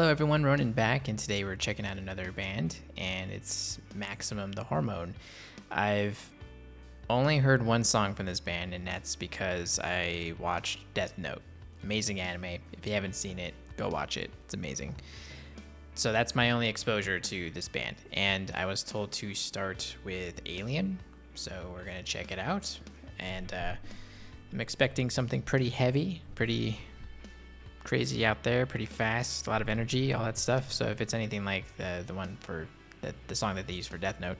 Hello everyone, Ronan back, and today we're checking out another band, and it's Maximum the Hormone. I've only heard one song from this band, and that's because I watched Death Note. Amazing anime. If you haven't seen it, go watch it. It's amazing. So that's my only exposure to this band, and I was told to start with Alien, so we're going to check it out, and I'm expecting something pretty heavy, pretty crazy out there, pretty fast, a lot of energy, all that stuff. So if it's anything like the one for the song that they use for Death Note,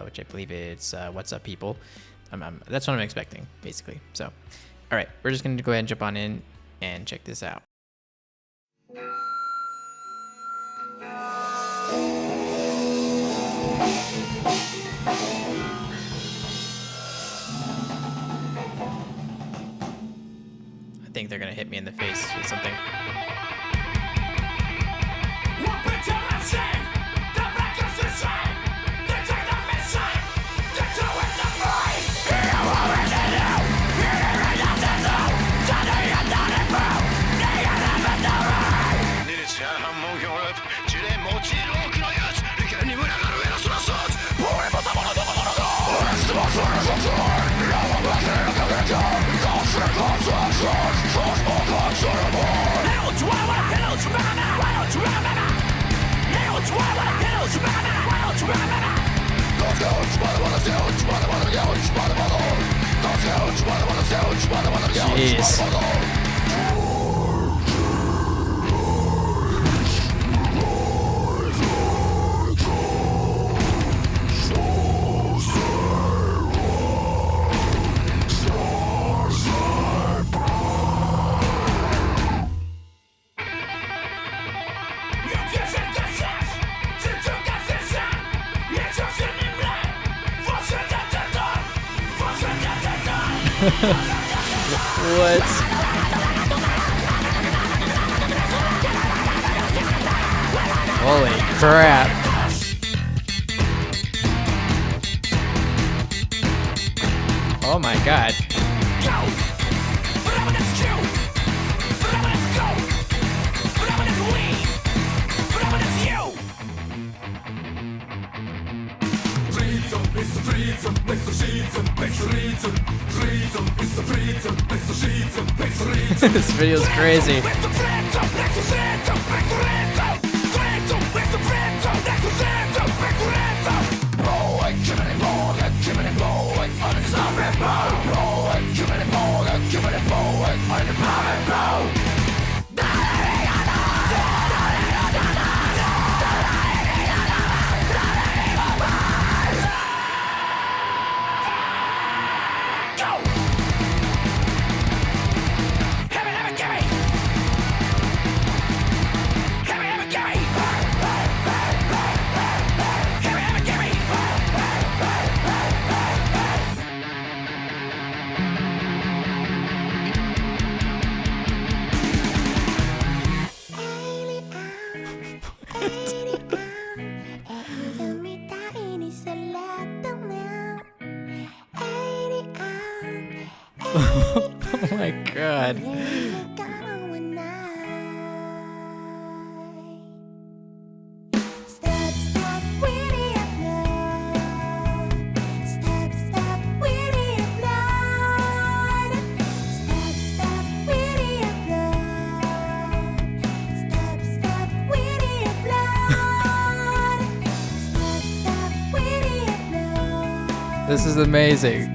which I believe it's What's Up People, that's what I'm expecting, basically. So, all right, we're just going to go ahead and jump on in and check this out. I think they're gonna hit me in the face with something. Jeez. What? Holy crap. Oh my god. This video's crazy. Oh my god. This is amazing.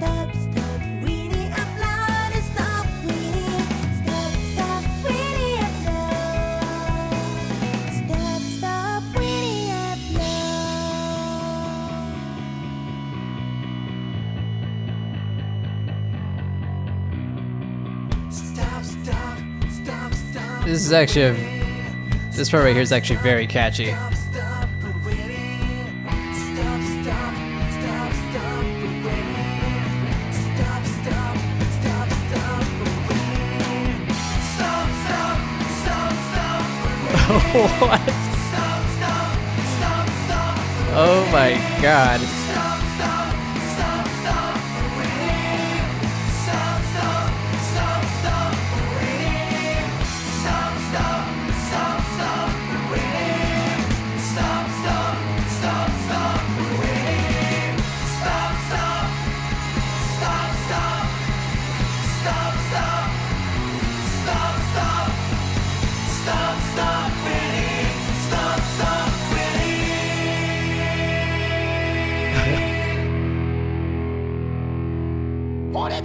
This is actually this part right here is actually very catchy. What? Oh my god.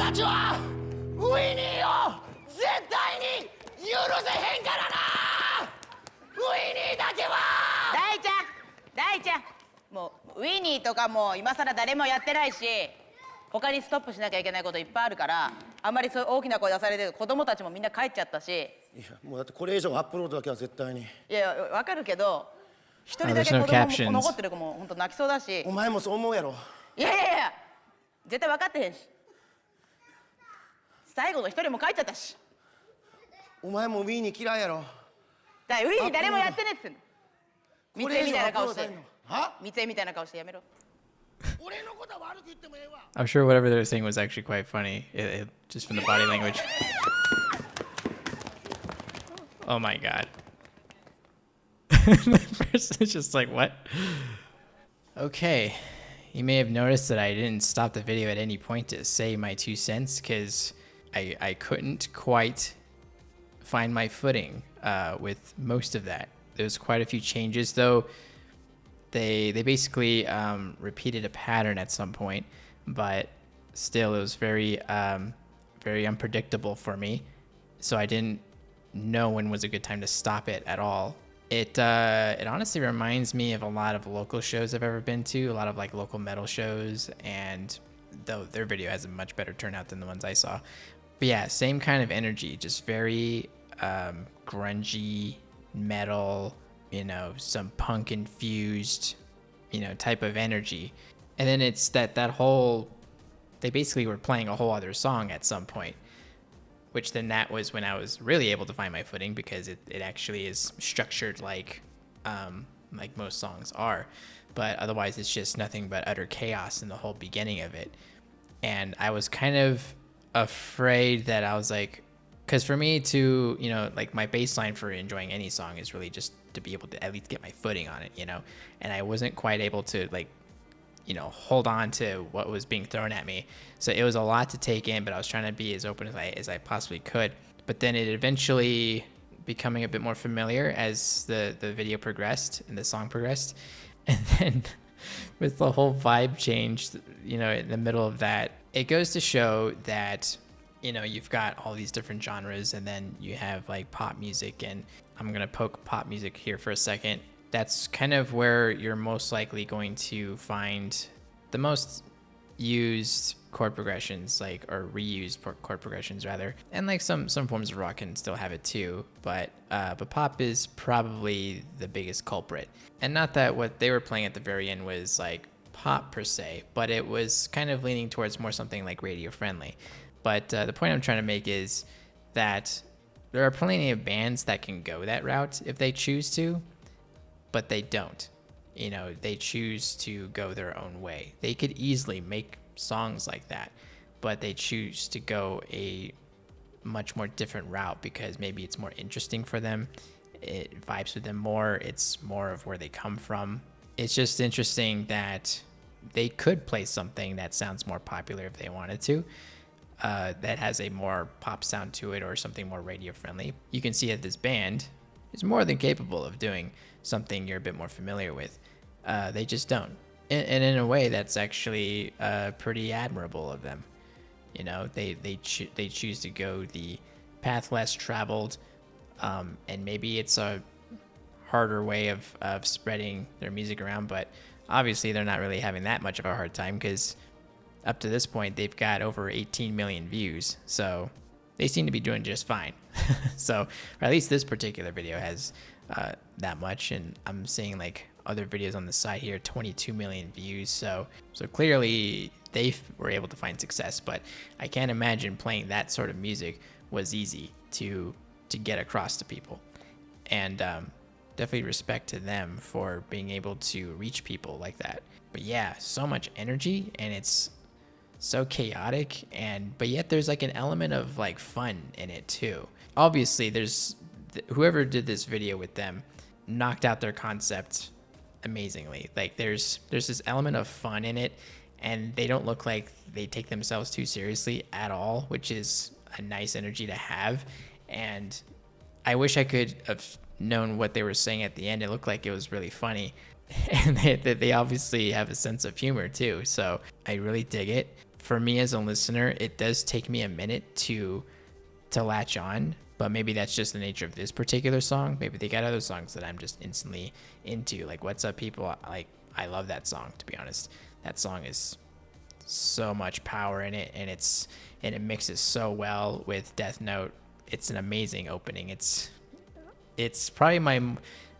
たちはウィニーを絶対に許せへんからな。ウィニーだけは。大ちゃんもうウィニーとかも今更誰もやってないし、他にストップしなきゃいけないこといっぱいあるから、あんまりそう大きな声出されてる子供たちもみんな帰っちゃったし。いやもうだってこれ以上アップロードだけは絶対に。いやわかるけど、一人だけ子供も残ってる子も本当泣きそうだし。お前もそう思うやろ。いや絶対分かってへんし、最後の一人も帰っちゃったし。お前もウィーニー嫌いやろ。だからウィーニー誰もやってねって言ってんの。三井みたいな顔して。は？三井みたいな顔してやめろ。俺のことは悪く言ってもええわ。 I'm sure whatever they were saying was actually quite funny, just from the body language. Oh my god. The person's just like, what? Okay. You may have noticed that I didn't stop the video at any point to say my 2 cents because I couldn't quite find my footing with most of that. There's quite a few changes though. They basically repeated a pattern at some point, but still it was very very unpredictable for me. So I didn't know when was a good time to stop it at all. It honestly reminds me of a lot of local shows I've ever been to, a lot of like local metal shows, and though their video has a much better turnout than the ones I saw. But yeah, same kind of energy, just very grungy metal, you know, some punk infused, you know, type of energy. And then it's that whole, they basically were playing a whole other song at some point, which then that was when I was really able to find my footing, because it actually is structured like most songs are, but otherwise it's just nothing but utter chaos in the whole beginning of it. And I was kind of afraid that I was like, because for me to, you know, like my baseline for enjoying any song is really just to be able to at least get my footing on it, you know, and I wasn't quite able to like, you know, hold on to what was being thrown at me. So it was a lot to take in, but I was trying to be as open as I possibly could. But then it eventually becoming a bit more familiar as the video progressed and the song progressed. And then with the whole vibe change, you know, in the middle of that, it goes to show that, you know, you've got all these different genres, and then you have like pop music, and I'm going to poke pop music here for a second. That's kind of where you're most likely going to find the most used chord progressions, like, or reused chord progressions rather, and like some forms of rock can still have it too, but pop is probably the biggest culprit. And not that what they were playing at the very end was like pop per se, but it was kind of leaning towards more something like radio friendly. But the point I'm trying to make is that there are plenty of bands that can go that route if they choose to, but they don't. You know, they choose to go their own way. They could easily make songs like that, but they choose to go a much more different route because maybe it's more interesting for them. It vibes with them more. It's more of where they come from. It's just interesting that they could play something that sounds more popular if they wanted to. That has a more pop sound to it or something more radio friendly. You can see that this band is more than capable of doing something you're a bit more familiar with. They just don't. And in a way, that's actually pretty admirable of them. You know, they choose to go the path less traveled, and maybe it's a harder way of spreading their music around, but obviously they're not really having that much of a hard time because up to this point, they've got over 18 million views, so they seem to be doing just fine. So, or at least this particular video has that much, and I'm seeing like other videos on the side here, 22 million views. So clearly they were able to find success, but I can't imagine playing that sort of music was easy to get across to people. And definitely respect to them for being able to reach people like that. But yeah, so much energy, and it's so chaotic, but yet there's like an element of like fun in it too. Obviously there's whoever did this video with them knocked out their concept amazingly. Like there's this element of fun in it, and they don't look like they take themselves too seriously at all, which is a nice energy to have. And I wish I could have known what they were saying at the end. It looked like it was really funny. And they obviously have a sense of humor too, so I really dig it. for me as a listener, it does take me a minute to latch on, but maybe that's just the nature of this particular song. Maybe they got other songs that I'm just instantly into, like What's Up People. Like, I love that song, to be honest. That song is so much power in it, and it mixes so well with Death Note. It's an amazing opening. It's probably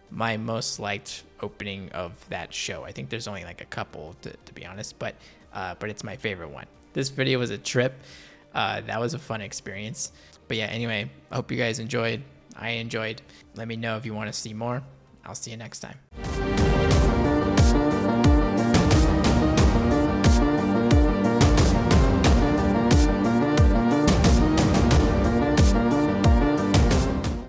my most liked opening of that show. I think there's only like a couple, to be honest, but it's my favorite one. This video was a trip. That was a fun experience. But yeah, anyway, I hope you guys enjoyed. I enjoyed. Let me know if you want to see more. I'll see you next time.